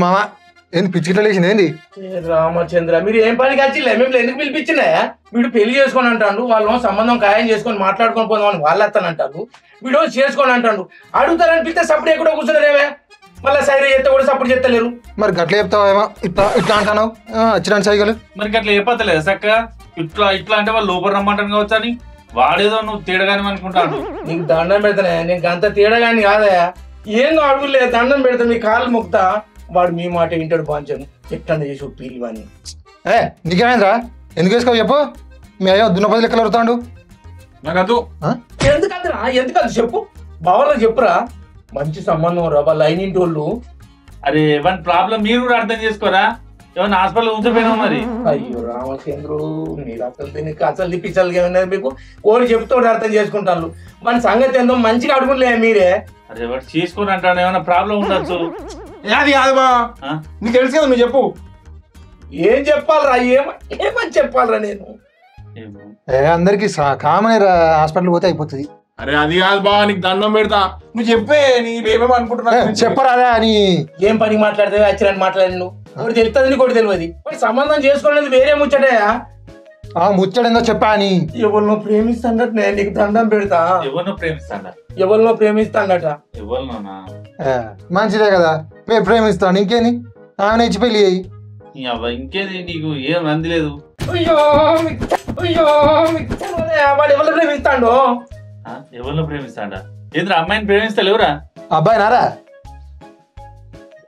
మామ ఏంది పిచ్చిగిట్ల లేచింది ఏంది? రామచంద్ర మీరు ఏం పనికి వచ్చిలే మేము ఎందుకు పిలిపించినాయా? వీడు పెళ్లి చేసుకొని అంటాడు, వాళ్ళు సంబంధం ఖాయం చేసుకొని మాట్లాడుకొని పోదామని వాళ్ళు వస్తానంటారు, వీడు చేసుకొని అంటాడు. అడుగుతారనిపిస్తే సప్పుడు ఎక్కడో కూర్చున్నారేమే, మళ్ళీ సైడ్ చేస్తే కూడా సప్పుడు చేస్తలేరు. మరి గట్ల చెప్తావేమో ఇట్లా ఇట్లా అంటాను వచ్చిన సైకిల్ మరి గట్ల చెప్పలేదు చక్క. ఇట్లా ఇట్లా అంటే వాళ్ళు లోపల రమ్మంటాను కావచ్చు అని వాడేదో నువ్వు తేడగాని అనుకుంటాను. నీకు దండం పెడతానే, నీకు అంత తేడాగాని కాదయా. ఏందో అడుగులే, దండం పెడతా మీ కాళ్ళు మొక్తా. వాడు మీ మాట వింటాడు బాంచను, ఎట్లా చేసి పీలి అని. నీకేమైందిరా? ఎందుకు వేసుకోవు చెప్పు. మీ అయ్యో దున్నపది లెక్కలు అడుగుతాడు. నాకద్దు. ఎందుకంతరా? ఎందుకంత చెప్పు, బావలకు చెప్పురా. మంచి సంబంధం రా వాళ్ళ అయినింటోళ్ళు. అరే వన్ ప్రాబ్లం మీరు కూడా అర్థం చేసుకోరా. ఏమన్నా హాస్పిటల్ ఉంచిపోయినావు మరి. అయ్యో రామచంద్రు, మీరు అసలు దీనికి అసలు పిచ్చలుగా ఏమన్నా మీకు కోరి చెప్తూ అర్థం చేసుకుంటాను. మన సంగతి ఏందో మంచిగా అడుగులే మీరే. అరే వాడు చేసుకుని అంటాడు, ఏమన్నా ప్రాబ్లం ఉండొచ్చు. అది కాదు బా, నీకు తెలుసు కదా, నువ్వు చెప్పు. ఏం చెప్పాలరా? ఏమని చెప్పాలరా నేను? అందరికి కామన్ హాస్పిటల్ పోతే అయిపోతుంది. అరే అది కాదు బా, నీకు దండం పెడతా, నువ్వు చెప్పే. నీవేమో అనుకుంటున్నా చెప్పరాదా అని. ఏం పని మాట్లాడితే వచ్చినట్టు మాట్లాడి నువ్వు ఒకటి తెలుస్తుంది, నీకు తెలియదు. సంబంధం చేసుకోలేదు వేరే ముచ్చటయా. ముచ్చడేందో చెప్పా అని. ఎవరినో ప్రేమిస్తాడట, నేను నీకు దండం పెడతా. ఎవరినో ప్రేమిస్తాడా? ఎవరినో ప్రేమిస్తాడట. ఎవరినోనా? మంచిదే కదా, ప్రేమిస్తాను. ఇంకేంది, ఆమె ఇచ్చి పెళ్లి అయ్యి. ఇంకేది, నీకు ఏం అందిలేదు. అయ్యో అయ్యో, వాడు ఎవరిని ప్రేమిస్తాడు? ఎవరినో ప్రేమిస్తాడా? ఏదిరా అమ్మాయిని ప్రేమిస్తాడు ఎవరా? అబ్బాయి నారా?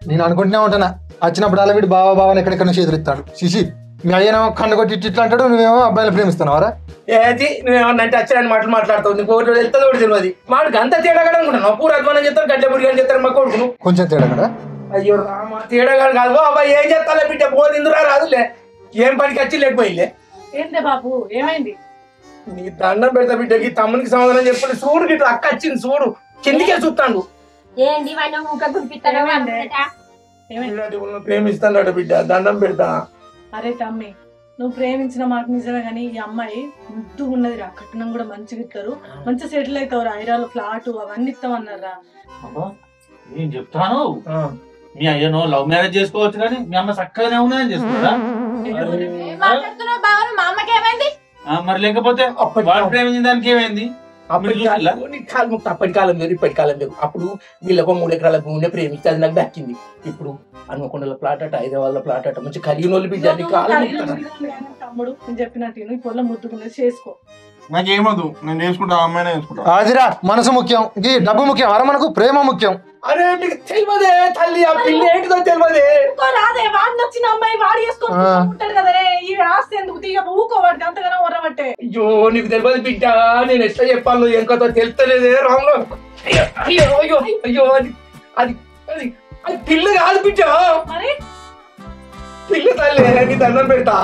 నేను అనుకుంటున్నా ఉంటానా, వచ్చినప్పుడు అలా వీడు బావా బావని ఎక్కడెక్కడ చేతులు ఇస్తాడు. శిశి మీ అయ్యేమో కన్ను కొట్టి ఇట్లా అంటాడు, నువ్వేమో అబ్బాయిని ప్రేమిస్తున్నావారా? ఏది నువ్వేమన్నా వచ్చిన మాటలు మాట్లాడుతావు, నీకు ఒకటి వెళ్తుంది ఒకటి తెలియదు. వాడికి అంతా తేడాగా అనుకుంటున్నావు. పూర అధ్వానం చేస్తారు, గడ్డ పుడిగా చేస్తారు. మా కొడుకును కొంచెం తేడా కదా. అయ్యో రామా, తేడాగాడు కాదు. అబ్బాయి ఏం చేస్తాలే బిడ్డ, పోదు ఇందురా రాదులే. ఏం పనికి వచ్చి లేకపోయిలే. ఏంటే బాబు ఏమైంది? నీ దండం పెడతా బిడ్డకి, తమ్మునికి సమాధానం చెప్పండి. చూడు గిట్లా అక్క వచ్చింది, చూడు కిందికే చూస్తాడు. ప్రేమిస్తాడట బిడ్డ, దండం పెడతా. అరే తమ్మి, నువ్వు ప్రేమించిన మాట నిజమే గానీ ఈ అమ్మాయి ముద్దు ఉన్నది రా, కట్నం కూడా మంచిగా ఇస్తారు, మంచిగా సెటిల్ అవుతావు రా. ఐరాలు ఫ్లాట్ అవన్నీ ఇస్తామన్నారా? నేను చెప్తాను, మీ అయ్యనో లవ్ మ్యారేజ్ చేసుకోవచ్చు కానీ మీ అమ్మ చక్కగానే ఉన్నాయని చేసుకుంటా. మరి లేకపోతే వాడు ప్రేమించిన దానికి ఏమైంది? అప్పటి కాలం వేరు, ఇప్పటి కాలం వేరు. అప్పుడు వీళ్ళకు 3 ఎకరాల భూమిని ప్రేమిస్తే అది నాకు దక్కింది. ఇప్పుడు హన్మకొండల ప్లాట్ అట, హైదరాబాద్ లో ప్లాట్ అట, మంచి కలిగిన వాళ్ళు బిడ్డ. తమ్ముడు నేను చెప్పినట్టు ఈ పొలం ముద్దుకునేది చేసుకో. నాకేమదు, నేను చేసుకుంటా, అమ్మాయినే చేసుకుంటా. అదిరా మనసు ముఖ్యం, ఈ డబ్బు ముఖ్యం. అరే మనకు ప్రేమ ముఖ్యం. అరే నీకు తెలియదే తల్లి, ఆ పిల్ల ఏంటిదో తెలియదే. రాదే, వాడిని వచ్చిన అమ్మాయి వాడు చేసుకుంటాడు కదా. ఈ ఆస్తి ఎందుకు తీగ ఊకోవాడికి అంతగానో వరబట్టే. అయ్యో నీకు తెలియదు బిడ్డ, నేను ఎట్లా చెప్పాను, ఎంకతో తెలుస్తలేదే. రాంలో అయ్యో అయ్యో అయ్యో అయ్యో, అది అది అది అది పిల్ల కాదు బిడ్డ, పిల్ల తల్లి. నీ దండం పెడతా.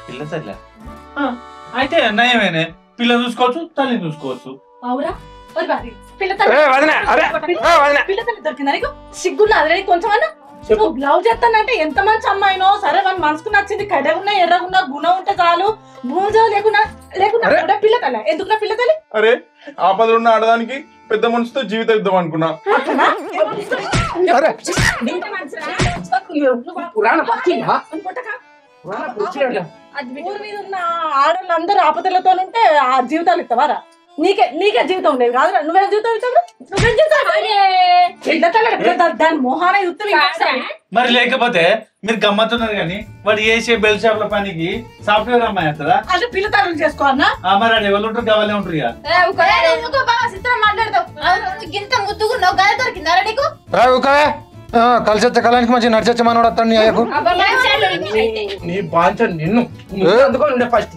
పిల్ల తల్లి అయితే నయమేనే, పిల్ల చూసుకోవచ్చు, తల్లి చూసుకోవచ్చు. అవురా సిగ్గున్నా కొంచెమన్నా లవ్ చేస్తానంటే ఎంత మంచి అమ్మాయినో. సరే వాడి మనసుకు నచ్చింది, కడగున్నా ఎర్రగున్నా గుణం ఉంటే చాలు. భూజా లేకున్నా లేకున్నా పిల్ల తల్లి ఎందుకు నా పిల్ల తల్లి? అరే ఆపదలు ఉన్న ఆడదానికి పెద్ద మనిషితో జీవితం ఇద్దాం అనుకున్నా. ఊరి మీద ఉన్న ఆడవాళ్ళందరూ ఆపదలతో ఉంటే ఆ జీవితాలు ఇస్తావారా? నీకే జీవితం లేదు కాదు, నువ్వేం జీవితం ఇస్తావు? నువ్వేం జీవితం దాని మొహాన మరి లేకపోతే మీరు గమ్మతున్నారు కానీ వాడు చేసే బెల్ షాప్ ల పనికి సాఫ్ట్వేర్ అమ్మాయి వస్తుందా? అంటే పిల్లతాలు చేసుకోవాలన్నా మరి అది ఎవరు ఉంటారు, కావాలే ఉంటారు. కలిసి వచ్చే కళానికి మంచి నడిచొచ్చే మనోడు వస్తాడు. నీ అయ్యకు నీ బాంచ నిన్ను అందుకోండి ఫస్ట్.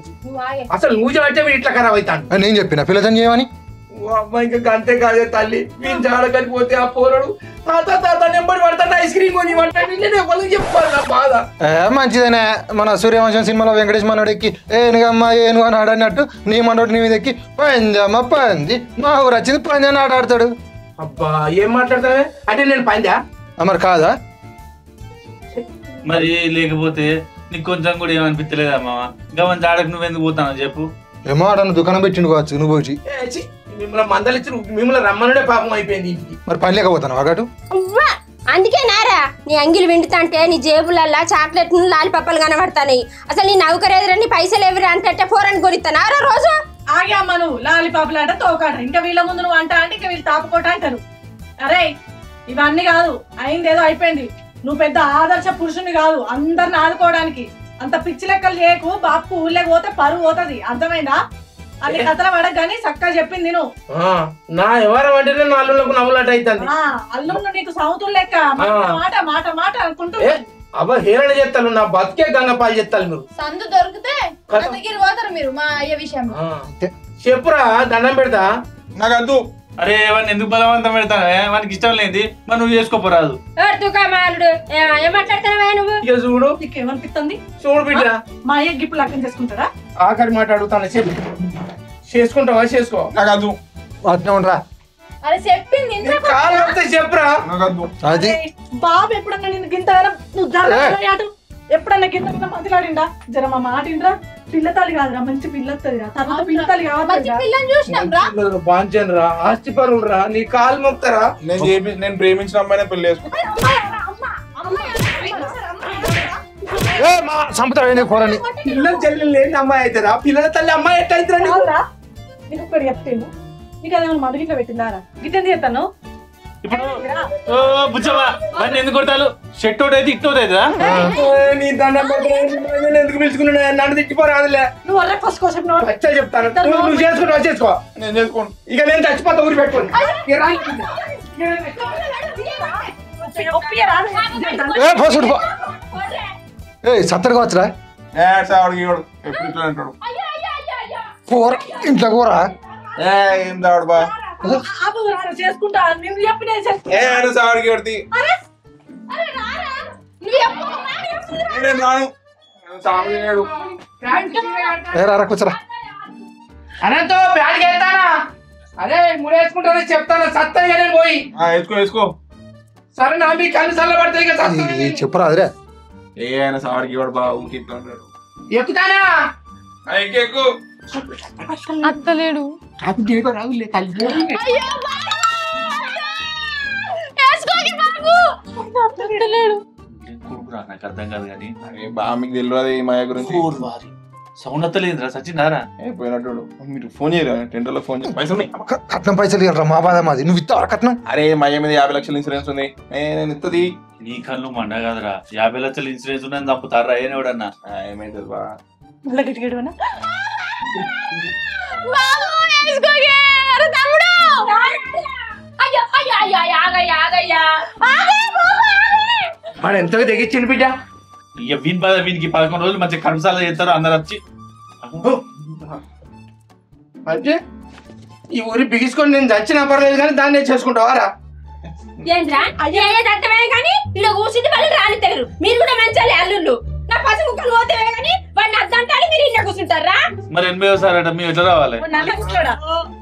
అసలు నువ్వు చెబితే ఇట్లా ఖరాబ్ అవుతాను. నేను చెప్పిన పిల్లతని చేయమని. అమ్మాయికి అంతే కాదే తల్లి, వీళ్ళు జాడకలిపోతే ఆ పోరడు తాత తాత నెంబర్ పడతాను ఐస్ క్రీమ్ కొని వాళ్ళకి చెప్పాలి నా బాధ. మంచిదేనే, మన సూర్యవంశం సినిమాలో వెంకటేష్ మనోడు ఎక్కి ఏనుగమ్మ ఏనుగు అని ఆడన్నట్టు నీ మనోడు నీ మీద ఎక్కి పందమ్మ పంది మా ఊరు వచ్చింది పంది అని ఆడాడతాడు. అబ్బా ఏం మాట్లాడతావే అంటే నేను పందా? మరి కాదా? మరి లేకపోతే నీకు కొంచెం కూడా ఏమనిపించలేదా మామ? గమని జాడకు నువ్వెందుకు పోతావు చెప్పు. ఏమో ఆడను దుకాణం పెట్టిండు కావచ్చు, నువ్వు వచ్చి మిమ్మల్ని మందలిచ్చి మిమ్మల్ని రమ్మనుడే పాపం అయిపోయింది ఇంటికి. మరి పని లేకపోతాను అగటు అందుకే నారా నీ అంగిలు విండుతంటే నీ జేబులల్లా చాక్లెట్లు లాలిపప్పలు కనబడతాయి. అసలు నీ నౌకరేదిరా నీ పైసలు ఎవరు అంటే ఫోరన్ కొనిస్తానారా రోజు. ఆగే అమ్మ నువ్వు లాలిపాపులు అంట తోకాట ఇంకా వీళ్ళ ముందు నువ్వు అంటా అంటే ఇంకా వీళ్ళు తాపుకోట అంటారు. అరే ఇవన్నీ కాదు, అయిందేదో అయిపోయింది. నువ్వు పెద్ద ఆదర్శ పురుషుని కాదు అందరిని ఆదుకోవడానికి. అంత పిచ్చి లెక్కలు చేయకు, బాపుకు ఊళ్ళకి పోతే పరువు పోతుంది, అర్థమైందా? అది కథల పడక గానీ చక్కగా చెప్పింది నువ్వు. నా ఎవరం అంటే నా అల్లుళ్ళకు నవ్వులట అవుతుంది. అల్లుళ్ళు నీకు సౌతులు లెక్క మాట మాట మాట అనుకుంటూ అబ్బా హేళన చేస్తాను, నా బతికే గంగపాలు చేస్తాను. మీరు సందు దొరికితే దగ్గర పోతారు మీరు మా అయ్య విషయం. చెప్పురా దండం పెడతా. నాకు వద్దు. అరే వాడిని ఎందుకు బలవంతం పెడతాను? వానికి ఇష్టం లేనిది మరి నువ్వు చేసుకోపోరాదు. ఏమాట్లాడుతున్నావా నువ్వు? ఇక చూడు నీకు ఏమనిపిస్తుంది? చూడు బిడ్డ, మా అయ్య గిప్పులు అర్థం చేసుకుంటారా? ఆఖరి మాట అడుగుతాను, చెప్పు. చేసుకుంటావా? చేసుకో. నాకు వద్దు. అట్నే ఉండరా అరే చెప్పింది కాలు వస్తే చెప్పురా. నాకు వద్దు. అది బాబు ఎప్పుడన్నా నిన్ను గింతగానం నువ్వు జరగడు ఎప్పుడన్నా గింతగానం మాట్లాడిండా? జర మా మాట ఇంద్రా. పిల్ల తల్లి కాదురా, మంచి పిల్ల వస్తుందిరా, తర్వాత పిల్ల తల్లి మంచి కావాలి. పిల్లని చూసినాం రా. బాంచన్ రా, ఆస్తి పరులు రా, నీ కాలు మొక్తారా. నేను ప్రేమించిన అమ్మాయినే పెళ్లి చేసుకుంటా. సంపద కూరని పిల్లల చెల్లెలు లేని అమ్మాయి అవుతారా? పిల్లల తల్లి అమ్మాయి ఎట్ట అవుతారా? నీకు ఒక్కటి చెప్తాను, నీకు అదేమన్నా మధు గిట్ల పెట్టిందారా? గిట్ల చేస్తాను ఇప్పుడు బుచ్చవా వాడిని ఎందుకు కొడతారు? షెట్ అవుట్ అయితే ఇట్ అవుట్ అవుతుందా? నీ దండం పెట్టుకుని ఎందుకు పిలుచుకున్నా? నన్ను తిట్టిపోరాదులే. నువ్వు వాళ్ళ ఫస్ట్ కోసం వచ్చా చెప్తాను. నువ్వు చేసుకుంటా చేసుకో. నేను చేసుకోను. ఇక నేను చచ్చిపోతా ఊరి పెట్టుకోండి. సత్తడిగా వచ్చరా సావాడికి ఇవ్వడు, ఎప్పుడు ఇట్లా అంటాడు. కూర ఇంట్లో కూర ఏం తావాడు బా. చేసుకుంటా నువ్వు చెప్పిన సావాడికి ఇవ్వడి. నేను రాను. సాగు తిన్నాడు. రా కూర్చోరా. అనంతో బ్యాడ్కి వెళ్తానా? అదే ముడేసుకుంటానని చెప్తాను. సత్తాయిగా నేను పోయి. వేసుకో వేసుకో. సరే నా మీ కళ్ళు చల్లబడతాయి కదా. చెప్పురా అదిరే. ఏ ఆయన సావాడికి ఇవ్వడు బా, ఊరికి ఇట్లా ఉంటాడు. ఎక్కుతానా? ఎక్కు. అత్తలేడు. రావులే కళ్ళు. కొడుకురా నాకు అర్థం కాదు కానీ బా మీకు తెలియదు ఈ మాయ గురించి. సౌండ్ అత్తలేదురా సచిన్నారా? పోయినట్టు మీరు ఫోన్ చేయరా? టెంటర్లో ఫోన్ చేసి పైసలు కట్నం పైసలు ఇవ్వరా, మా బాధ మాది. నువ్వు ఇస్తావా కట్నం? అరే మయ్య మీద 50 లక్షల ఇన్సూరెన్స్ ఉంది, నేను ఇస్తుంది. నీ కళ్ళు మండ కాదురా, 50 లక్షల ఇన్సూరెన్స్ ఉందని చంపుతారా ఏనోడన్నా? ఏమైతుంది బా? మళ్ళీ గిట్టుగడవనా? మన ఎంతగా తెగించింది బిడ్డ. ఇక వీనికి 11 రోజులు మంచిగా కడుపుసాల చేస్తారు అందరు వచ్చి. అంటే ఈ ఊరి బిగించుకొని నేను చచ్చినా పర్లేదు కానీ దాన్ని చేసుకుంటావారా? ఏంట్రా అయ్యే కానీ ఇలా కూర్చుంటే వాళ్ళు రానిద్దరు. మీరు కూడా మంచి అల్లుళ్ళు. నా పసి ముక్కలు పోతే కానీ వాడిని అద్దంటారు, మీరు ఇంట్లో కూర్చుంటారా? మరి 80 మేము ఎట్లా రావాలి?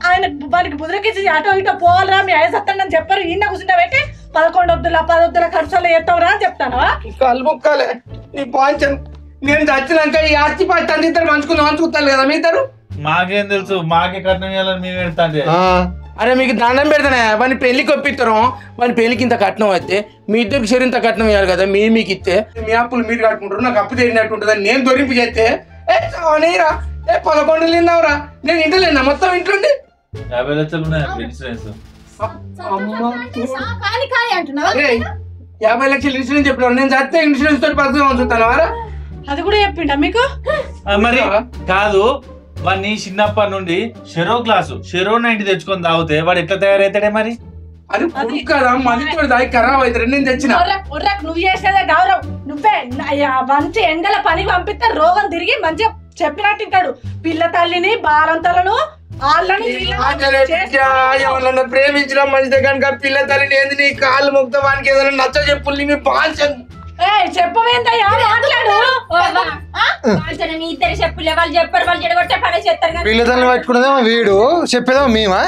ఆయన వానికి బుదిరకిచ్చి అటో ఇటో పోవాలరా, మీ ఆయన సత్తానని చెప్పారు. ఈయన కూర్చుంటా పెట్టి 11 వద్దుల 10 వద్దుల ఖర్చులు ఎత్తావురా అని చెప్తాను. కాలు ముక్కాలే నీ పాంచన్. నేను చచ్చినాక ఈ ఆస్తి పాస్తి అంత ఇద్దరు పంచుకుందాం అనుకుంటారు కదా మీ ఇద్దరు. మాకేం తెలుసు, మాకే కట్నం ఇవ్వాలని మేము పెడతా. అరే మీకు దండం పెడతానే, వాడిని పెళ్లికి ఒప్పిస్తారు. వాని పెళ్లికి ఇంత కట్నం అయితే మీ ఇద్దరికి సరే ఇంత కట్నం ఇవ్వాలి కదా. మీకు ఇస్తే మీ అప్పులు మీరు కట్టుకుంటారు, నాకు అప్పు తీరినట్టు ఉంటుంది. నేను దొరింపు చేస్తే అనేరా 11 తిన్నావురా. నేను ఇంట్లో లేనా మొత్తం ఇంట్లోండి 50 లక్షలు ఉన్నాయి ఇన్సూరెన్స్. 50 లక్షలు ఇన్సూరెన్స్ చెప్పినారు. నేను చస్తే ఇన్సూరెన్స్ తోటి బతుకుదాం చూస్తాను వారా. అది కూడా చెప్పిండా మీకు? మరి కాదు, వాడిని చిన్నప్పటి నుండి షెరో గ్లాసు షెరో 90 తెచ్చుకొని తాగితే వాడు ఎట్లా తయారైతాడే మరి? అది కొడుకు కదా, మదితో దాగి ఖరాబ్ అవుతారు. నేను తెచ్చిన నువ్వు చేసేదే గౌరవ్. నువ్వే మంచి ఎండల పని పంపిస్తే రోగం తిరిగి మంచిగా చెప్పినట్టు తింటాడు. పిల్ల తల్లిని బాలంతలను వాళ్ళని ప్రేమించిన మంచిదే కనుక పిల్ల తల్లిని ఏంది నీ కాళ్ళు మొక్త వానికి ఏదైనా నచ్చ చెప్పులు నీ బాల్చన్ చెప్పవేంతయ్యా మాట్లాడు. మీ ఇద్దరు చెప్పులే, వాళ్ళు చెప్పారు, వాళ్ళు చెడగొట్టే పని చేస్తారు. పిల్లతల్ని పట్టుకునేదేమో వీడు, చెప్పేదేమో మేమా?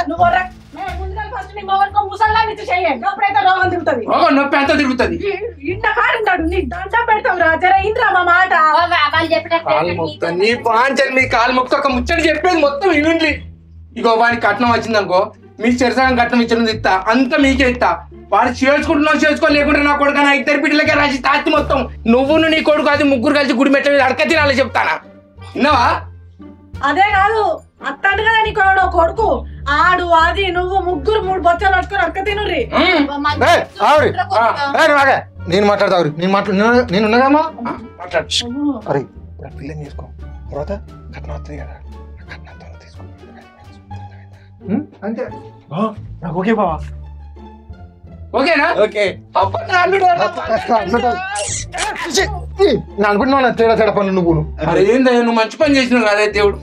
ముసల్లా చెయ్యండి, అప్పుడైతే రోగం తిరుగుతుంది. నొప్పి ఎంత తిరుగుతుంది. ఇంట కాడుంటాడు, నీ దండం పెడతాం రా. జర ఇంద్రా మా మాట. కాలు మొక్త నీ బాంచన్ మీ కాలు మొక్త ఒక ముచ్చట చెప్పేది మొత్తం ఇవ్వండి. ఇగో వానికి కట్నం వచ్చింది అనుకో, మీకు చెరసగం కట్నం ఇచ్చిన ఇస్తా, అంతా మీకే ఇస్తా. వాడు చేసుకుంటున్నావు చేసుకో, లేకుంటే నా కొడుకు నా ఇద్దరు బిడ్డలకే రాసి తాతి మొత్తం నువ్వు నీ కొడుకు అది ముగ్గురు కలిసి గుడి మెట్ల మీద అడక తినాలి చెప్తానా, విన్నావా? అదే కాదు అత్తాడు కదా నీకు కొడుకు ఆడు అది నువ్వు ముగ్గురు 3 బొచ్చలు పట్టుకొని అక్క తినుర్రి. నేను మాట్లాడతా నేను ఉన్నాగామా మాట్లాడు. అరే పిల్లని చేసుకో, తర్వాత కట్నం వస్తుంది కదా, కట్నంతో తీసుకో అంతే. నాకు ఓకే బావా. ఓకేనా? ఓకే. అనుకుంటున్నా తేడా తేడా పనులు నువ్వు. అరే ఏందయ్యా నువ్వు మంచి పని చేసినావు కదా దేవుడు,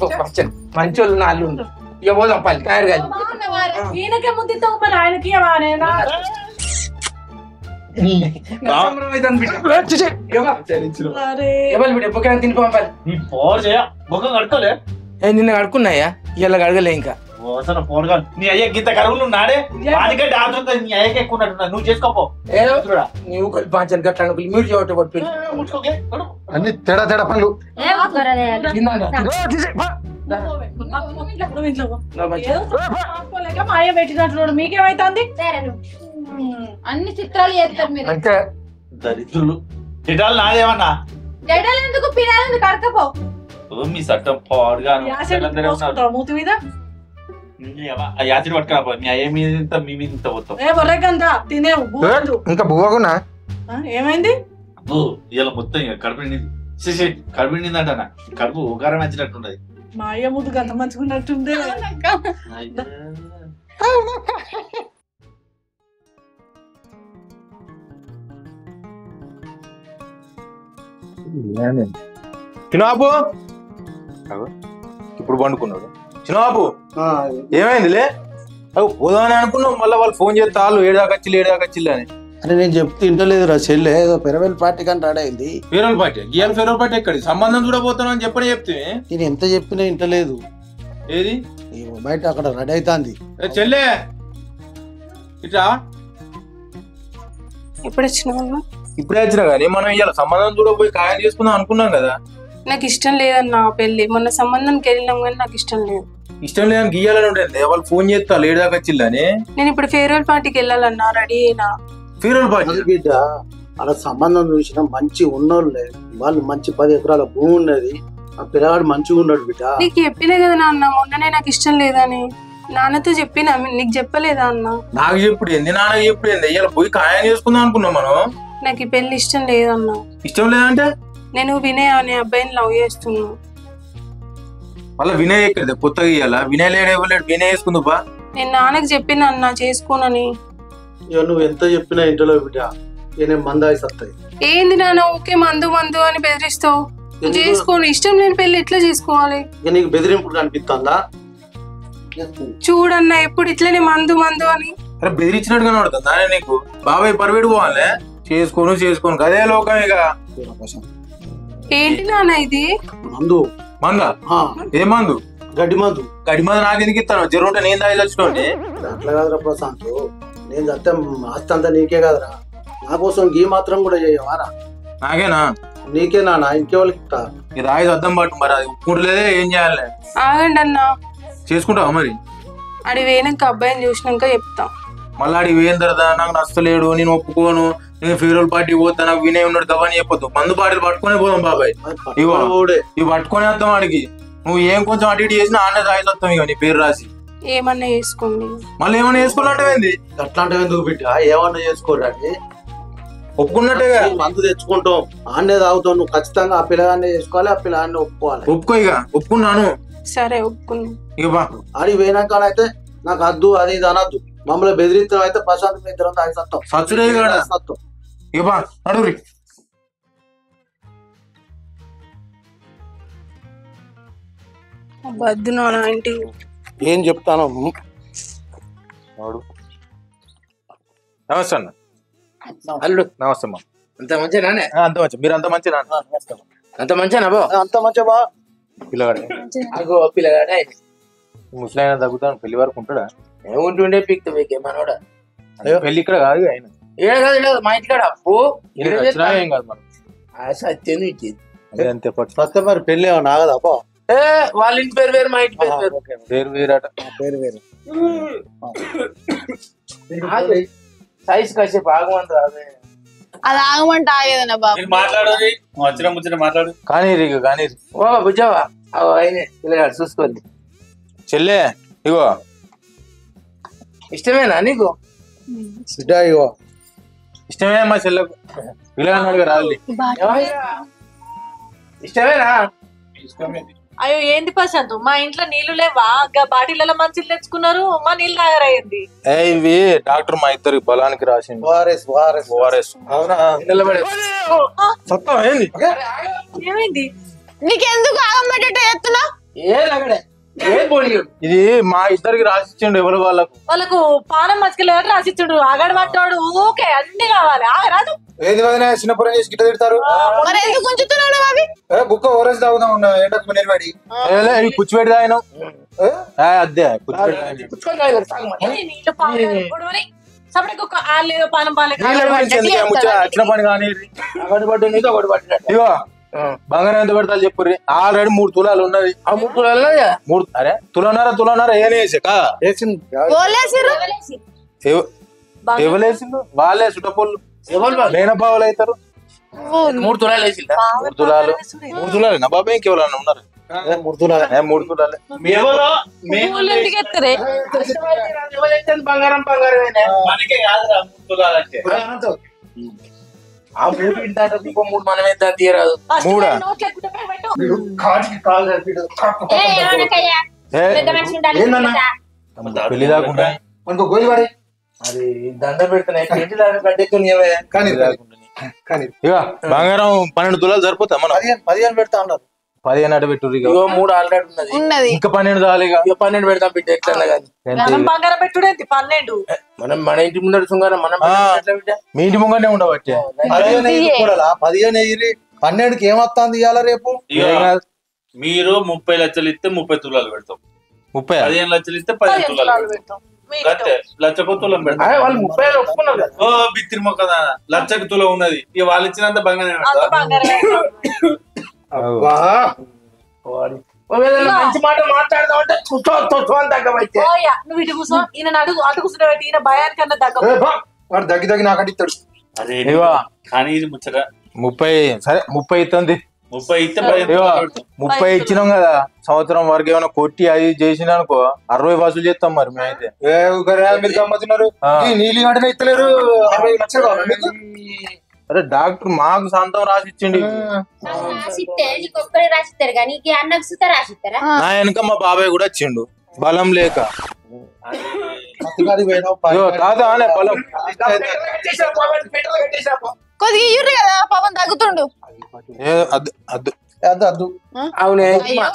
మంచి వాళ్ళు నా అల్లుండు. ఇక పోదాం పల్లి తయారు కాదు. ఈయనకే ముద్దితో మరి ఆయనకి నిన్న కడుక్కున్నాయా, ఇలా కడగలే ఇంకా. నీ అయ్యే గీత కరువులు నాడే వానికంటే ఆతృత నీ అయ్యకి ఎక్కువ ఉన్నట్టున్నా. నువ్వు చేసుకోపో. నువ్వు కలిపి పాంచాను గట్ల మీరు చేయటం పట్టు అన్ని తేడా తేడా పనులు. మాయ పెట్టినట్లు మీకేమైతుంది? అన్ని చిత్రాలు చేస్తారు మీరు. అంటే దరిద్రులు ఇటాలు నాదేమన్నా జడలు ఎందుకు పిల్లలు కడకపో. మీ చట్టం పాడుగా మూతి మీద యాత్రి పట్టుకురా. మీ అయ్య మీద ఇంత మీ మీద ఇంత పోతాం. తినేవు ఇంకా బువ్వకున్నా ఏమైంది? అబ్బో ఇలా మొత్తం ఇక కడుపు నిండింది. కడుపు నిండింది అంట కడుపు ఉగారం వచ్చినట్టుంటది. మా అయ్య ముద్దు గంత మంచుకున్నట్టుండే. చిన్నబాబు ఇప్పుడు పండుకున్నాడు. చిన్నబాబు ఏమైందిలే? పోదామని అనుకున్నావు, మళ్ళీ వాళ్ళు ఫోన్ చేస్తే వాళ్ళు ఏడాకచ్చిల్లు అని. అని నేను చెప్తే ఇంటలేదురా చెల్లె, ఏదో ఫెరవెల్ పార్టీ కానీ రెడీ అయింది. ఫేర్వెల్ పార్టీ గీయాలి. ఫేర్వెల్ పార్టీ ఎక్కడి సంబంధం చూడబోతున్నావు అని చెప్పని చెప్తే నేను ఎంత చెప్పినా ఇంటలేదు. ఏది బయట అక్కడ రెడీ అవుతుంది. చెల్లె ఇట్లా ఎప్పుడు వచ్చినావు? ఇప్పుడే వచ్చినా కానీ మనం ఇవాళ సంబంధం చూడబోయి ఖాయం చేసుకుందాం అనుకున్నాం కదా. నాకు ఇష్టం లేదన్నా పెళ్లి. మొన్న సంబంధానికి వెళ్ళినాం కానీ నాకు ఇష్టం లేదు. ఇష్టం లేదని గీయాలని ఉంటుంది. వాళ్ళు ఫోన్ చేస్తా ఏడాకచ్చిల్లని. నేను ఇప్పుడు ఫేర్వెల్ పార్టీకి వెళ్ళాలన్నా, రెడీ అయినా. ఫేర్వెల్ పార్టీ బిడ్డ అలా సంబంధం చూసినా మంచి ఉన్నోళ్ళే, వాళ్ళు మంచి 10 ఎకరాల భూమి ఉన్నది, ఆ పిల్లగాడు మంచిగా ఉన్నాడు బిడ్డ. నీకు చెప్పినా కదా నాన్న మొన్ననే నాకు ఇష్టం లేదని. నాన్నతో చెప్పినా, నీకు చెప్పలేదా అన్న? నాకు చెప్పుడు ఏంది, నాన్నకి చెప్పుడు ఏంది? ఇవాళ పోయి ఖాయం చేసుకుందాం అనుకున్నాం మనం. నాకు ఈ పెళ్లి ఇష్టం లేదన్నా. ఇష్టం లేదంటే నేను వినయ్ అనే అబ్బాయిని లవ్ చేస్తున్నా. మళ్ళీ వినయ్ ఎక్కడ కొత్తగా ఇయ్యాలా? వినయ్ లేడు, వినయ్ వేసుకుందా? నేను నాన్నకి చెప్పిన అన్న చేసుకోనని. ఇక నువ్వు ఎంత చెప్పినా ఇంట్లో బిడ్డ నేను మందాయి సత్తాయి. ఏంది నాన్న ఊకే మందు మందు అని బెదిరిస్తావు? చేసుకోను. ఇష్టం లేని పెళ్లి ఎట్లా చేసుకోవాలి? ఇక నీకు బెదిరింపుడు కనిపిస్తుందా? చూడన్నా ఎప్పుడు ఇట్లనే మందు మందు అని. అరే బెదిరించినట్టుగా పడుతుందా నీకు? బాబాయ్ పర్వేడు పోవాలి. చేసుకోను అదే లోకం. ఇక ఏంటి నాన్న ఇది? మందు. మందా? ఏ మందు? గడ్డి మందు. గడ్డి మందు నాకు ఎందుకు ఇస్తాను? జరుగుంటే నేను దాగి వచ్చినోండి. అట్లా కాదురా ప్రశాంత్, నేను చస్తే ఆస్తి అంతా నీకే కాదురా, నా కోసం గీ మాత్రం కూడా చేయవారా? నాకేనా? నీకే నాన్న, ఇంకెవరికి ఇస్తా? ఇది ఆయుధ అద్దం పట్టు. మరి అది ఉప్పుకుంటలేదే, ఏం చేయాలి? ఆగండి అన్నా. చేసుకుంటావా మరి? అడి వేయనాక అబ్బాయిని చూసినాక చెప్తా. మళ్ళీ అడిగి వేయిన తర్వాత నాకు నచ్చలేడు, నేను ఒప్పుకోను, నేను ఫేర్వెల్ పార్టీ పోతా, నాకు వినయ్ ఉన్నాడు గవని చెప్పొద్దు. మందు బాటిల్ పట్టుకునే పోదాం బాబాయ్. ఇవి పట్టుకునే వస్తాం వాడికి. నువ్వు ఏం కొంచెం అటు ఇటు చేసినా ఆనే రాయిలు వస్తాం. ఇక నీ పేరు రాసి ఏమన్నా చేసుకోండి. మళ్ళీ ఏమన్నా చేసుకోవాలంటే అట్లాంటివి ఎందుకు బిడ్డ? ఏమన్నా చేసుకోరాని ఒప్పుకున్నట్టుగా మందు తెచ్చుకుంటాం, ఆన్నే తాగుతాం. నువ్వు ఖచ్చితంగా ఆ పిల్లగాన్ని చేసుకోవాలి, ఆ పిల్లగాన్ని ఒప్పుకోవాలి. ఒప్పుకో. ఇక ఒప్పుకున్నాను. సరే ఒప్పుకున్నా. ఇక బా ఆడికి పోయినాకనైతే నాకు అద్దు అది ఇది అనద్దు. మమ్మల్ని బెదిరిస్తాం అయితే ప్రశాంత్ ఇద్దరం తాగి సత్తాం. సచ్చుడే సత్తాం. ఇక బా నడురి. వద్దు నాన్న ఇంటికి. ఏం చెప్తాను? నమస్తే అన్న. అల్లుడు నమస్తే అమ్మా. అంత మంచిగా అంత మంచి. మీరు అంత మంచిగా అంత మంచిగా బా. అంత మంచిగా బా. పిల్లగాడే పిల్లగాడే ముసలైన తగ్గుతాను. పెళ్లి వరకు ఉంటాడా? ఏముంటుండే పిక్త మీకే మనోడా. పెళ్లి ఇక్కడ కాదు ఆయన. ఏడు మా ఇంటికాడ అప్పు ఏం కాదు మనం. సత్యం ఇచ్చింది అంతే వస్తే మరి పెళ్లి ఏమన్నా ఆగదా? వాళ్ళ ఇంటి పేరు వేరు, మా ఇంటి పేరు వేరు. పేరు వేరట. పేరు వేరు. సైజ్ కాసేపు ఆగమంది రాదే. అది ఆగమంటే ఆగేదన్నా బాబు. మాట్లాడు వచ్చిన ముచ్చిన మాట్లాడు. కానీ కానీ ఓ బుజ్జవా అయినే పిల్లగాడు చూసుకోండి. చెల్లె ఇగో ఇష్టమేనా నీకు? ఇగో ఇష్టమే మా చెల్లెకు. పిల్లగాడు రాదు. ఇష్టమేనా? ఇష్టమే. అయ్యో ఏంది ప్రశాంత్, మా ఇంట్లో నీళ్లు లేవా? బాటిళ్ళలో మంచిలు తెచ్చుకున్నారు, మా నీళ్ళు తాగరయ్యింది. ఇవి డాక్టర్ మా ఇద్దరికి బలానికి రాసింది. ఓఆర్ఎస్. అవునా? నిలబడే సత్తం ఏంది? ఏమైంది? నీకెందుకు ఆగమేటట్టు ఎత్తున్నా? ఏ లగడే ఏ పోనీయుడు. ఇది మా ఇద్దరికి రాసిచ్చిండు ఎవరు వాళ్ళకు పానం మచ్చకలేడు రాసిచ్చుడు. ఆగడు పట్టాడు ఊకే అన్ని కావాలి. ఆగరాదు. ఏది వదినా చిన్నప్పుడు చేసి గిట్ట తిడతారు. మరి ఎందుకు ఉంచుతున్నాడు అవి? బుక్క ఓరేసి తాగుదాం ఉన్నా ఎండకు నిలబడి పుచ్చిపెట్టి తాగిన అదే నీళ్ళు పాలు గొడవని సపరేట్ ఒక ఆళ్ళు పానం పాలే వచ్చిన పని కానీ ఒకటి పట్టు నీతో ఒకటి పట్టినట్టు. ఇగో బంగారం ఎంత పెడతా చెప్పుర్రి. ఆల్రెడీ 3 తులాలు ఉన్నది. ఆ 3 తులాలు అరే తులన్నారా ఏనేసాక ఎవలేసిండు వాళ్ళే సుటపోళ్ళు లేనబావులు అవుతారు. 3 తులాలు వేసిందా? 3 తులాలు నా బాబా ఇంకెవరన్నా ఉన్నారు? 3 తులాలే. బంగారం మనకే కాదురా 3 తులాలంటే. ఆ 3 ఇంటాట ఇంకో 3 మనమే దాన్ని తీయరాదు. 3 పెళ్లి దాకుండా గోలి పడే అది దండ పెడుతున్నాయి. ఇంటి దాకా కట్టెక్కుని కానీ ఇక బంగారం 12 తులాలు సరిపోతా మనం 15 పెడతా ఉన్నారు. 15 అటు పెట్టు. 3 ఆల్రెడీ ఉన్నది. ఇంకా 12 చాలు. ఇక 12 పెడతాం బిడ్డ ఎట్లా కానీ బంగారం పెట్టుడేంటి 12? మనం మన ఇంటి ముందర శృంగారం మనం బిడ్డ మీ ఇంటి ముంగనే ఉండబట్టే 15 ఎగిరి 12కి ఏమొస్తుంది ఇవాళ రేపు? మీరు 30 లక్షలు ఇస్తే 30 తులాలు పెడతాం. 15 లక్షలు ఇస్తే 15 తులాలు పెడతాం. లక్షకు తులం పెడతాం. వాళ్ళు 30 ఒప్పుకున్నారు కదా. ఓ బిత్తిరి మొక్కదా లక్షకు తులం ఉన్నది. ఇక వాళ్ళు ఇచ్చినంత బంగారం మంచి మాట మాట్లాడదాం అంటే తగ్గబట్టే. నువ్వు ఇటు కూర్చో, ఈయన అడుగు అటు కూర్చుని ఈయన భయానికన్నా వాడు దగ్గి నాకు ఇస్తాడు. అదే కానీ ఇది ముచ్చట 30 సరే 30 ఇస్తుంది. 30 ఇస్తే 30 ఇచ్చినాం కదా. సంవత్సరం వరకు ఏమైనా కొట్టి అది చేసిన అనుకో 60 వసూలు చేస్తాం. మరి మేమైతే మీరు గమ్మతున్నారు. నీళ్ళు వెంటనే ఇస్తలేరు. 60 లక్షలు కావాలి మీకు. అరే డాక్టర్ మాకు సొంతం రాసిచ్చిండి. రాసిస్తారు కానీ అన్నకు రాసిస్తారా? నా వెనక మా బాబాయ్ కూడా వచ్చిండు బలం లేక. కాదా బలం కొద్దిగా ఇయ్యుర్రు కదా పాపం తగ్గుతుండు. అవునే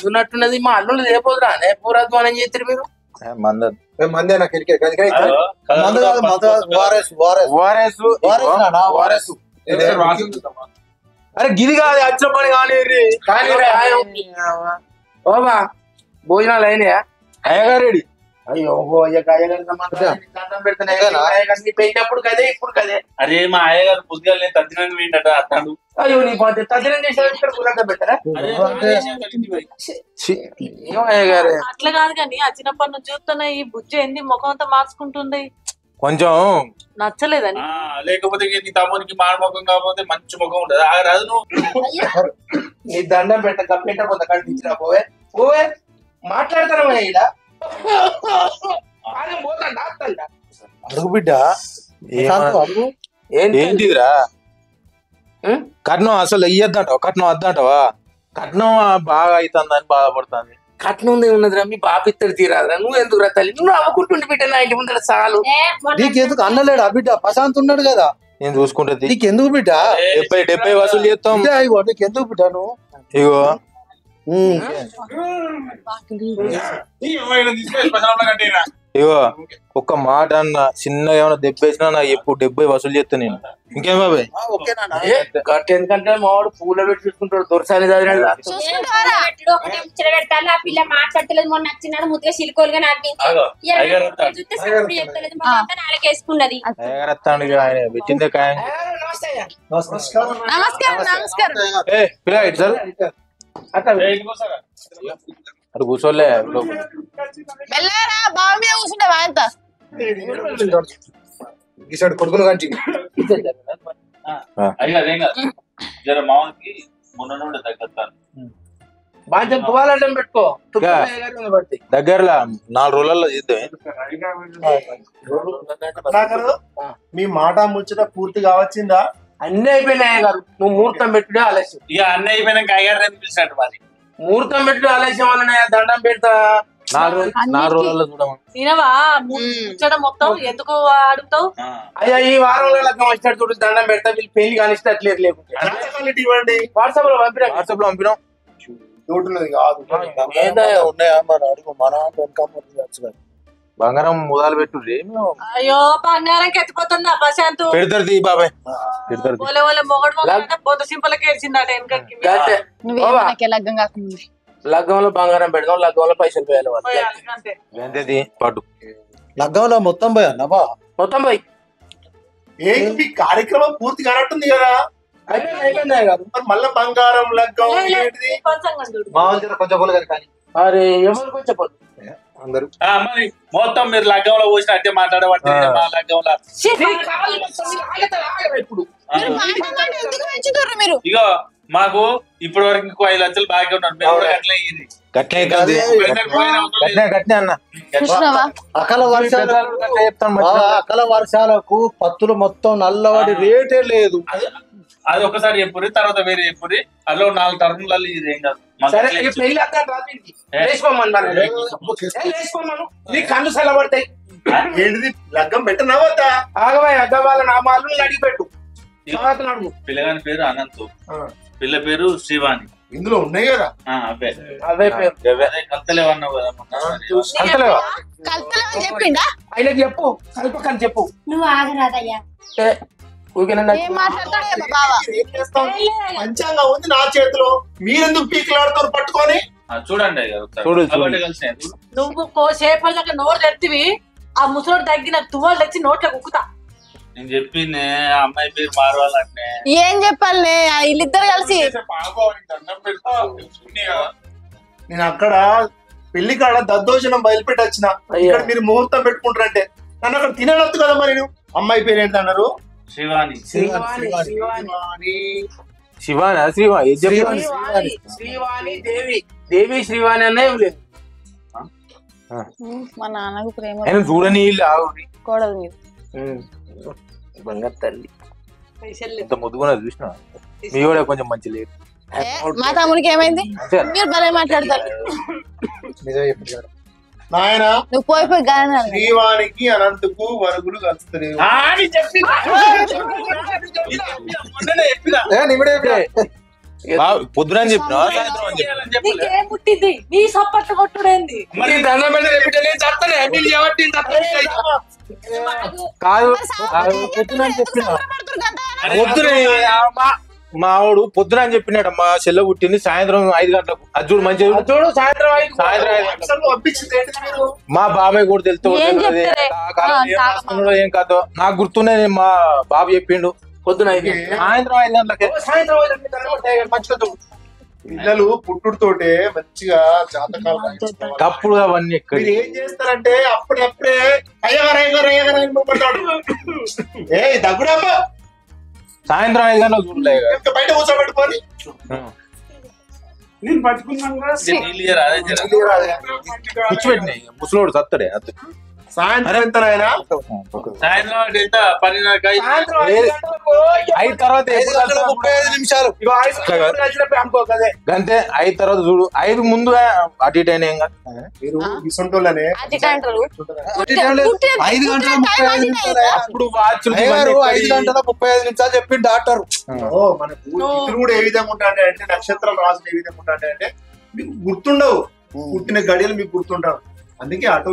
ఉన్నట్టున్నది. మా అల్లుళ్ళు లేకపోదురా పూరాధ్వానం చేస్తారు మీరు. మందే నాకు అరే గిది కాదు వచ్చిన పని కానీ ఓబా భోజనాలు అయినాయా? అయ్యగారెడ్డి అయ్యో పెళ్ళినప్పుడు కదే ఇప్పుడు కదే. అరే మా అయ్యగారు పొద్దుగా తద్దినాన్ని ఏంటట అత్తాడు. అయ్యో నీ తద్దినం చేసిన పెట్టారా? అయ్యగారు అట్లా కాదు కానీ ఆ చిన్నప్పటి నుంచి చూస్తున్నా ఈ బుజ్జి ఏంది ముఖం అంతా మార్చుకుంటుంది. కొంచెం నచ్చలేదని. లేకపోతే నీ తమ్మునికి మాడ ముఖం కాకపోతే మంచి ముఖం ఉండదు. రాదు నువ్వు నీ దండం పెట్టకపోతే కనిపించినా పోవే పోవే మాట్లాడతాను ఇలా అడుగు బిడ్డ ఏంటిదిరా? కట్నం అసలు ఇయ్యద్దంటావా? కట్నం వద్దంటావా? కట్నం బాగా అవుతుందని బాధపడుతుంది. కట్నం ఉన్నదిరా మీ బాబు ఇద్దరు తీరాదురా. నువ్వు ఎందుకు రా తల్లి? నువ్వు అవ్వకుంటుండి బిడ్డ నా ఇంటి ముందర చాలు. నీకెందుకు అన్నలేడా బిడ్డ? ప్రశాంత్ ఉన్నాడు కదా. నేను చూసుకుంటే నీకెందుకు బిడ్డ? 70 వసూలు చేస్తాం. నీకెందుకు బిడ్డ? నువ్వు ఇగో ఇగో ఒక్క మాట అన్న చిన్నగా ఏమైనా దెబ్బేసినా నాకు ఎప్పుడు 70 వసూలు చేస్తా నేను. ఇంకేం బాబాయ్? ఎందుకంటే మావాడు పూల పెట్టి చూసుకుంటాడు. దొరసాని చదివినాడు. పిల్ల మాట్లాడలేదు. మొన్న వచ్చినాడు ముద్దుగా సిలికోలుగా నాలుగేసుకున్నది. ఆయన పెట్టిందే కాయ. నమస్కారం నమస్కారం. పిల్ల ఇటు సార్ అటు కూర్చోలే. మెల్లరా బావి మీద కూర్చుంటావా? ఎంత ఈసారి కొడుకును కంచి అయ్యా అదేం కాదు జర మామకి మొన్న నుండి తగ్గతాను బాగా తువాలంటే పెట్టుకో దగ్గరలో 4 రోజులలో చేద్దాం. మీ మాట ముచ్చట పూర్తి కావచ్చిందా? అన్ని అయిపోయినాయి గారు. నువ్వు ముహూర్తం పెట్టుడే ఆలస్యం. ఇక అన్నీ అయిపోయినాక అయ్యారు పిలిచినట్టు మరి ముహూర్తం పెట్టుడే ఆలస్యం వల్ల దండం పెడతా. 4 రోజులలో చూడమా వినవా ముచ్చట మొత్తం ఎందుకు అడుగుతావు? అయ్యా ఈ వారంలో లగ్గం వచ్చినట్టు చూడు దండం పెడతా. వీళ్ళు పెళ్లి కానిస్తట్లేదు లేకుంటే ఇవ్వండి. వాట్సాప్ లో పంపినాం. చూడున్నది కాదు ఉన్నాయా మన అడుగు మన బంగారం మొదలు పెట్టుర్రి. అయ్యో బంగారం ఎత్తిపోతుందా ప్రశాంత్? పెడతారు బాబాయ్ పెడతారు. మొగడు పొద్దు సింపలకి వేసిందట వెనకకి. లగ్గం కాకముందు లగ్గంలో బంగారం పెడదాం, లగ్గంలో పైసలు పోయాలి. అంతేది పాటు లగ్గంలో మొత్తం పోయి అన్నవా? మొత్తం పోయి ఏంటి కార్యక్రమం పూర్తి కానట్టుంది కదా? అయిపోయింది కాదు మళ్ళా బంగారం లగ్గం ఏంటిది? కొంచెం కానీ అరే ఎవరికి వచ్చేపోదు అందరూ మరి మొత్తం మీరు లగ్గంలో పోసిన అంటే మాట్లాడబట్టి మా లగ్గంలో ఇప్పుడు మీరు ఇగో మాకు ఇప్పటి వరకు ఇంకో 5 లక్షలు బాగా ఉన్నారు. మేము కూడా అట్లా అయ్యింది గట్నే అన్న అకల వర్షాలకు పత్తులు మొత్తం నల్లవాడి రేటే లేదు. అది ఒకసారి చెప్పుర్రి, తర్వాత వేరే చెప్పుర్రి. అందులో 4 టర్ములలో ఇది ఏం కాదు. సరే పెళ్లి నీ కళ్ళు సెలబడతాయి. ఏంటిది లగ్గం పెట్టినా వద్దా? ఆగవాయి అద్దవాళ్ళ నామాలు అడిగి పెట్టు. పిల్లగాని పేరు అనంత్, పిల్ల పేరు శ్రీవాణి. ఇందులో ఉన్నాయి కదా అవే అవే పేరు. అదే కలతలేవన్నావు కదా చెప్పిండా? ఆయనకి చెప్పు కల్పకని చెప్పు. నువ్వు ఆగరాదయ్యా. పంచాంగం ఉంది నా చేతిలో, మీరెందుకు పీకులాడుతారు పట్టుకొని? చూడండి కలిసి నువ్వు సేపటి నోరు తెత్తివి ఆ ముసలోడు తగ్గిన తువ్వాలు తెచ్చి నోట్లో కుక్కుతా. నేను చెప్పింది అమ్మాయి పేరు మారవాలంటే ఏం చెప్పాలి? వీళ్ళిద్దరు కలిసి నేను అక్కడ పెళ్లి కాడ దద్దోజనం బయలుపెట్టి వచ్చిన. ఇక్కడ మీరు ముహూర్తం పెట్టుకుంటారంటే నన్ను అక్కడ తినడొద్దు కదా. మరి అమ్మాయి పేరు ఏంటి అన్నారు? శివాని. శివానా శ్రీవాణి దేవి. దేవి శ్రీవాణి అనే లేదు. మా నాన్నకు ప్రేమ చూడని కోడలు మీరు బంగారు తల్లి ఇంత ముద్దుగా చూసిన మీ కూడా కొంచెం మంచి లేదు. మా తమ్ముడికి ఏమైంది? మీరు భలే మాట్లాడతారు. నాయన నువ్వు పోయిపోయి గాన శ్రీవానికి అనంతకు వరుగులు కలుస్తలేవు. పొద్దున చెప్పిన నీకేం పుట్టింది? నీ సప్పట్లు కొట్టుడేంది? కాదు పొద్దున చెప్పిన మా ఆవిడు పొద్దున అని చెప్పినాడు. మా చెల్ల పుట్టింది సాయంత్రం 5 గంటలకు. అది చూడు మంచిగా చూడు సాయంత్రం 5 మా బాబాయ్ కూడా తెలుస్తూ ఏం కాదు నాకు గుర్తున్నాయి. మా బాబు చెప్పిండు పొద్దున సాయంత్రం 5 గంటలకే. మంచిగా పిల్లలు పుట్టుడుతోటే మంచిగా జాతకాలు తప్పుడు అవన్నీ ఎక్కడ మీరు ఏం చేస్తారంటే అప్పుడప్పుడే అయ్యగారు ఏ దగ్గుడమ్మా సాయంత్రం 5 గంటలకు చూడలే బయట కూర్చోబెట్టుకొని నేను పట్టుకున్నాను. కూర్చోబెట్టినాయి ముసలోడు సత్తడే. సాయంత్రం ఎంత నాయనా? సాయంత్రం ఎంత 5 తర్వాత 35 నిమిషాలు అంతే. 5 తర్వాత చూడు. 5 ముందు అటు ఇటు అయినా ఏం కాదు. మీరు విసుంటోళ్ళనే 5 గంటల 35 నిమిషాలు. అప్పుడు వాచ్లు 5 గంటల 35 నిమిషాలు చెప్పిండు డాక్టర్. మనకు ఇతరు కూడా ఏ విధంగా ఉంటాయి అంటే నక్షత్రాలు రాసులు ఏ విధంగా ఉంటాయి అంటే మీకు గుర్తుండవు. పుట్టిన గడియలు మీకు గుర్తుంటారు. అందుకే ఆటో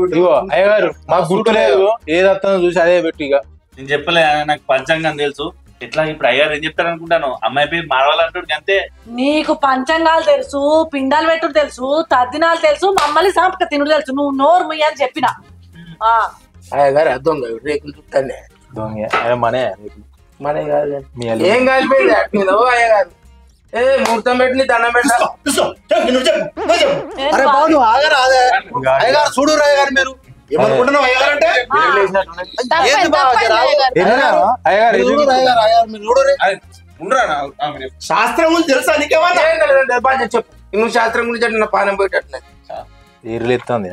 అయ్యగారు మాకు గుర్తులేదు. ఏది వస్తుందో చూసి అదే పెట్టు. ఇక నేను చెప్పలే నాకు పంచాంగం తెలుసు. ఎట్లా ఇప్పుడు అయ్యారు ఏం చెప్తారు అనుకుంటాను. అమ్మాయి పేరు మారవాలంటాడు అంతే. నీకు పంచంగాలు తెలుసు, పిండాలు పెట్టుడు తెలుసు, తద్దినాలు తెలుసు, మమ్మల్ని సాంపక తినుడు తెలుసు. నువ్వు నోరు ముయ్య అని చెప్పిన అయ్యగారు అర్థం కాదు. రేకులు చుట్టానే మనే కాదు. ఏం కలిపేది అయ్యగారు? ఏ ముహూర్తం పెట్టి దండం పెట్టా. అరే బాబు ఆగరా అయ్యగారు చూడు రాయగారు మీరు ఏమనుకుంటున్నావు అయ్యారంటే శాస్త్రం గురించి తెలుసా నీకేమన్నా చెప్పు నువ్వు శాస్త్రం గురించి అంటే నా పానం పోయేటట్టున్నది ఏరులెత్తుంది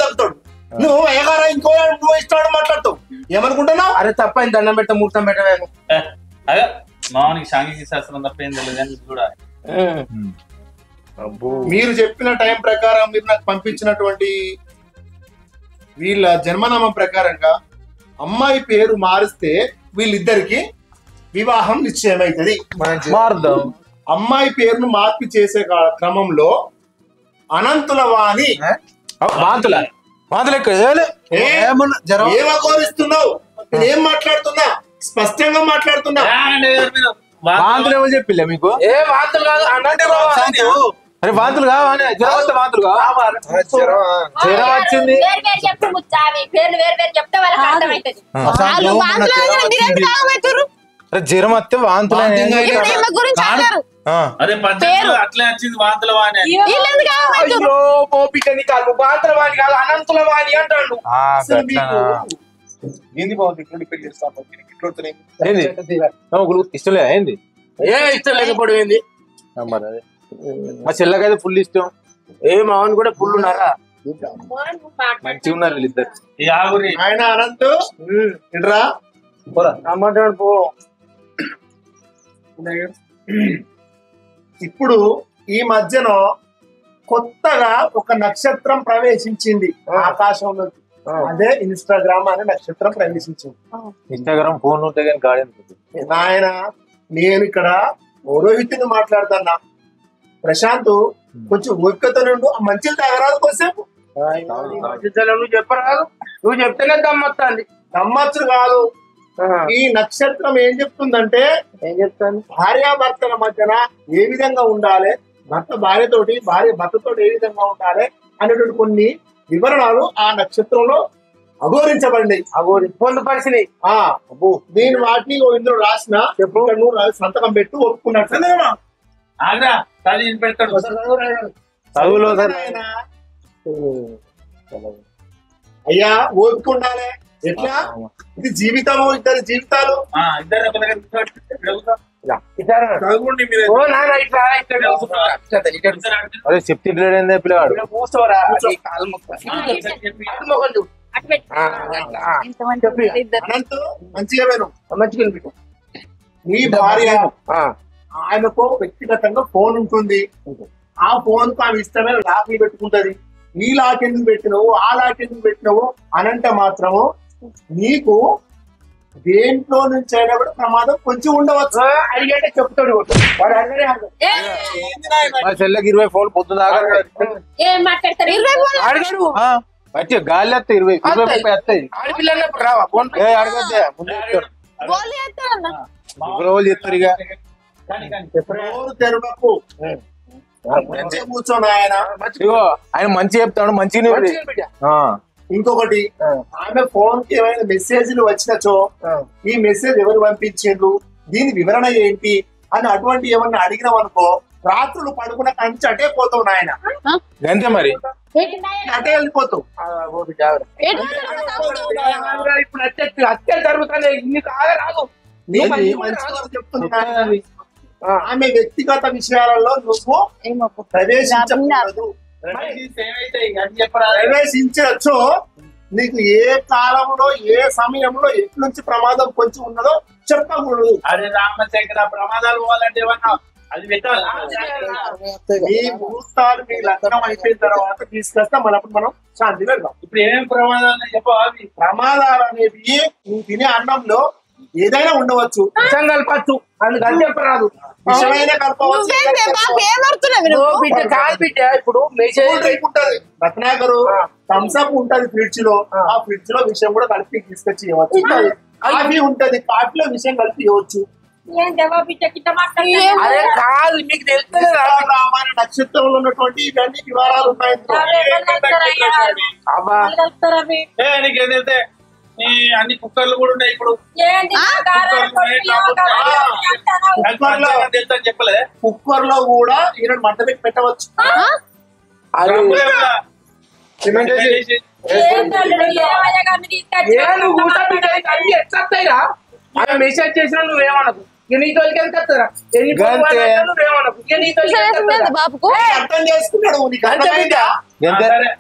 తగ్గుతాడు నువ్వు అయ్యగారా ఇంకో నువ్వు ఇష్టం మాట్లాడుతావు ఏమనుకుంటున్నావు అరే తప్పైంది దండం పెట్ట ముహూర్తం పెట్టలేను మామూలుగా సాంఘిక శాస్త్రం తప్ప ఏం తెలియదు కానీ కూడా మీరు చెప్పిన టైం ప్రకారం మీరు నాకు పంపించినటువంటి వీళ్ళ జన్మనామం ప్రకారంగా అమ్మాయి పేరు మారిస్తే వీళ్ళిద్దరికి వివాహం నిశ్చయమైతుంది. అమ్మాయి పేరును మార్పు చేసే క్రమంలో అనంతుల వాణి ఏమకోరిస్తున్నావు నేనేం మాట్లాడుతున్నా స్పష్టంగా మాట్లాడుతున్నా చెప్పిలే మీకు ఏ వాంతులు కాదు అరే వాంతులు కావాలి వాంతులు జ్వరం వచ్చింది అరే జ్వరం వస్తే వాంతులు అదే అట్లే వచ్చింది వాంతుల వాణి ఓపికని కాదు వాంతుల వాణి కాదు అనంతుల వాణి అంటాడు. ఇష్టం లేదా ఏంది ఏ ఇష్టం లేకపోయింది మా చెల్లకైతే ఫుల్ ఇష్టం. ఏ మావన్ కూడా ఫుల్ ఉన్నారా మంచిగా ఉన్నారు వీళ్ళిద్దరు. ఆయన అనంతు ఇట్రా రమ్మంటాడు పో. ఇప్పుడు ఈ మధ్యన కొత్తగా ఒక నక్షత్రం ప్రవేశించింది ఆకాశంలో. అదే ఇన్స్టాగ్రామ్ అనే నక్షత్రం ప్రవేశించింది. ఇన్స్టాగ్రామ్ ఫోన్ ఉంటే కానీ గాడి నాయన నేను ఇక్కడ రోహిత్ని మాట్లాడుతున్నా. ప్రశాంత్ కొంచెం ఓపికతో నుండు ఆ మంచిలు తాగరాదు కొద్దిసేపు. నువ్వు చెప్పరాదు నువ్వు చెప్తేనే దమ్మొస్తుంది. దమ్మచ్చు కాదు ఈ నక్షత్రం ఏం చెప్తుందంటే ఏం చెప్తాను భార్యాభర్తల మధ్యన ఏ విధంగా ఉండాలి భర్త భార్యతోటి భార్య భర్తతోటి ఏ విధంగా ఉండాలి అనేటువంటి కొన్ని వివరణలు ఆ నక్షత్రంలో అఘోరించబడినాయి పొందుపరిచినాయి. నేను వాటిని ఇందులో రాసిన నువ్వు సంతకం పెట్టి ఒప్పుకున్నట్టు అయ్యా ఓపిక ఉండాలి. ఎట్లా ఇది జీవితము ఇద్దరు జీవితాలు అదే చెప్తే పిల్లగాడు అనంతు మంచిగా మంచిగా నీ భార్య ఆయనకు వ్యక్తిగతంగా ఫోన్ ఉంటుంది. ఆ ఫోన్ కు ఆమె ఇష్టమైన లాక్లు పెట్టుకుంటది. ఈ లాక్ ఎందుకు పెట్టినవు ఆ లాక్ ఎందుకు పెట్టినవు అనంటే మాత్రము నీకు దేంట్లో నుంచి అయినా కూడా ప్రమాదం కొంచెం ఉండవచ్చు. అడిగంటే చెప్తాడు వాడు అడిగే చెల్లెకి 20 ఫోన్లు పొద్దున మంచిగా గాలి వస్తాయి 20 వస్తాయి. ఆడపిల్లన్నప్పుడు రావా ఫోన్ అడగద్దే ముందు చెప్తారు ఇక తెరువకు కూర్చోను ఆయన మంచిగా చెప్తాడు మంచిగా. ఇంకొకటి ఆమె ఫోన్ కి ఏమైనా మెసేజ్లు వచ్చినచో ఈ మెసేజ్ ఎవరు పంపించిండ్రు దీని వివరణ ఏంటి అని అటువంటి ఏమన్నా అడిగినాం అనుకో రాత్రులు పడుకున్న కంచి అటే పోతావు నాయన. అంతే మరి అటే వెళ్ళిపోతావు. ఇప్పుడు హత్యలు జరుగుతాయి ఇన్ని కాగరాదు. చెప్తున్నా ఆమె వ్యక్తిగత విషయాలలో నువ్వు ప్రవేశించకూడదు. ప్రవేశించవచ్చు నీకు ఏ కాలంలో ఏ సమయంలో ఎట్నుంచి ప్రమాదం కొంచెం ఉన్నదో చెప్పకూడదు. అరే రామశేఖర ప్రమాదాలు పోవాలంటే ఏమన్నా అది మీ ముహూర్తాలు మీ లగ్నం అయిపోయిన తర్వాత తీసుకొస్తే మనప్పుడు మనం శాంతి పెడదాం. ఇప్పుడు ఏమేమి ప్రమాదాలు చెప్పాలి. ప్రమాదాలు అనేవి నువ్వు తినే అన్నంలో ఏదైనా ఉండవచ్చు. విషం కలపచ్చు అందుకని చెప్పరాదు. విషమైనా కలపవచ్చు. ఇప్పుడు మెసేజ్ ఉంటది రత్నాకరు థమ్స్అప్ ఉంటది ఫ్రిడ్జ్ లో. ఆ ఫ్రిడ్జ్ లో విషయం కూడా కలిపి తీసుకొచ్చి ఇవ్వచ్చు. కాఫీ ఉంటది కాఫీలో విషయం కలిపి ఇవ్వచ్చు. అదే కాదు మీకు తెలుస్తుంది రామాయణ నక్షత్రంలో ఉన్నటువంటి ఇవన్నీ వివరాలు ఉన్నాయి. నీకేం తెలితే అన్ని కుక్కర్లు కూడా ఉన్నాయి. ఇప్పుడు కుక్కర్ లో కూడా ఈరోజు మంట పెట్టి పెట్టవచ్చు. సిమెంట్ వేసి ఆమె మెసేజ్ చేసినా నువ్వేమనకు నీతో వస్తారా నువ్వేమనకు బాబుకు అర్థం చేసుకున్నాడు నీకు అర్థమైందా?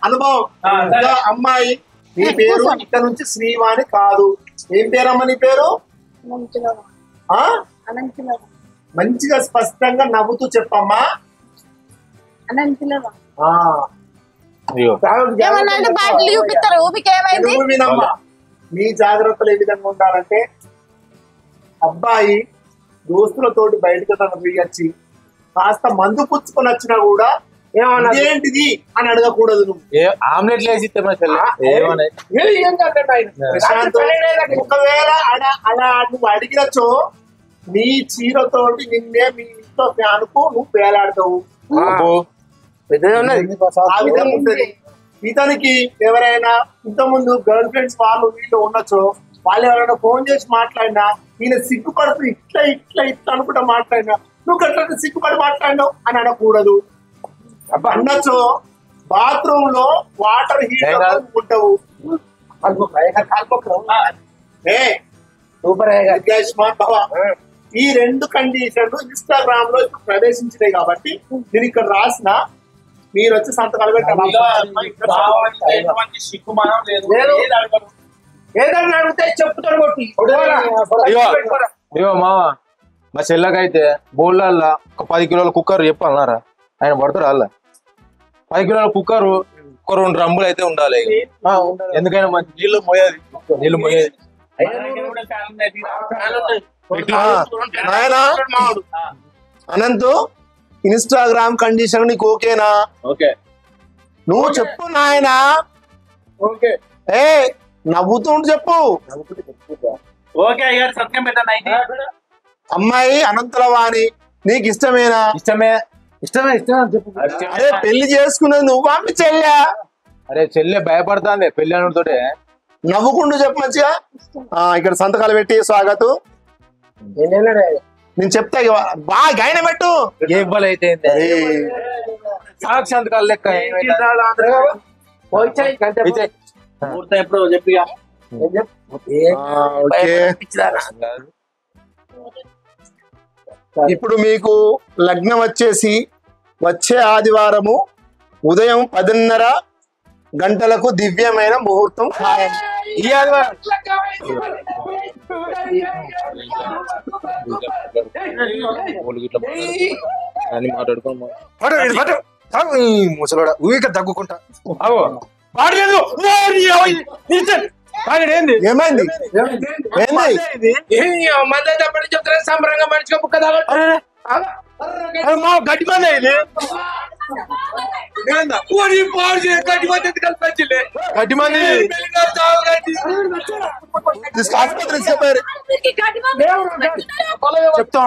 అనుభవం. అమ్మాయి నీ పేరు ఇక్కడ నుంచి శ్రీవాణి కాదు. ఏం పేరమ్మా నీ పేరు? మంచిగా స్పష్టంగా నవ్వుతూ చెప్పమ్మా. వినమ్మా, మీ జాగ్రత్తలు ఏ విధంగా ఉండాలంటే అబ్బాయి దోస్తులతోటి బయటకు తన వచ్చి కాస్త మందు పుచ్చుకొని వచ్చినా కూడా ఏంటిది అని అడగకూడదు. నువ్వు ఆమ్లెట్ వేసి ఒకవేళ అలా నువ్వు అడిగినచో నీ చీరతోటి నిన్నే మీ ఇంట్లో ఫ్యాన్కు నువ్వు వేలాడతావు. ఆ విధంగా ఉంటది. ఇతనికి ఎవరైనా ఇంతకుముందు గర్ల్ ఫ్రెండ్స్ వాళ్ళు వీళ్ళు ఉండొచ్చో వాళ్ళు ఎవరైనా ఫోన్ చేసి మాట్లాడినా ఈయన సిగ్గుపడుతూ ఇట్లా ఇట్లా ఇట్లా అనుకుంటా మాట్లాడినా నువ్వు అట్లా సిగ్గుపడి మాట్లాడినావు అని అనకూడదు. అనొచ్చు బాత్రూమ్ లో వాటర్ హీటర్ ఉంటావు. ఈ రెండు కండిషన్లు ఇన్స్టాగ్రామ్ లో ఇప్పుడు ప్రవేశించినాయి కాబట్టి నేను ఇక్కడ రాసిన మీరు వచ్చి సంతకాలు పెట్టాలి. ఏదన్నా అడిగితే చెప్పుతాడు కొట్టి. ఇవో మావా మా చెల్లకైతే బోళ్ళల్లా ఒక 10 కిలోల కుక్కర్ చెప్పాలన్నారా ఆయన పడతారు అలా 10 కిలోల కుక్కరు ఒక 2 డ్రమ్ములు అయితే ఉండాలి. ఎందుకైనా మంచి నీళ్లు మోయేది అనంతు ఇన్స్టాగ్రామ్ కండిషన్ నీకు ఓకేనా? ఓకే నువ్వు చెప్పు నాయనా. ఓకే ఏ నవ్వుతూ చెప్పు. అమ్మాయి అనంతరవాణి నీకు ఇష్టమేనా? ఇష్టమే చెప్పు. అరే పెళ్లి చేసుకున్నది నువ్వు మీ చెల్లె? అరే చెల్లె భయపడతాంది పెళ్లి అనుతోటే. నవ్వుకుంటూ చెప్పు మంచిగా. ఇక్కడ సంతకాలు పెట్టి స్వాగతం నేను చెప్తా బాగా గైన పెట్టు. ఇవ్వలైతే సంతకాలు లెక్క ఎప్పుడు చెప్పి ఇప్పుడు మీకు లగ్నం వచ్చేసి వచ్చే ఆదివారము ఉదయం 10:30 గంటలకు దివ్యమైన ముహూర్తం ఖాయం. ఈ ఆదివారం ముసలోడా ఊరిక తగ్గుకుంటా. ఏమైంది? మధ్య చెప్తారా సంబరంగా మంచిగా బుక్క గట్టి మంది ఇది గట్టి మంది ఆసుపత్రి చెప్పారు. చెప్తాం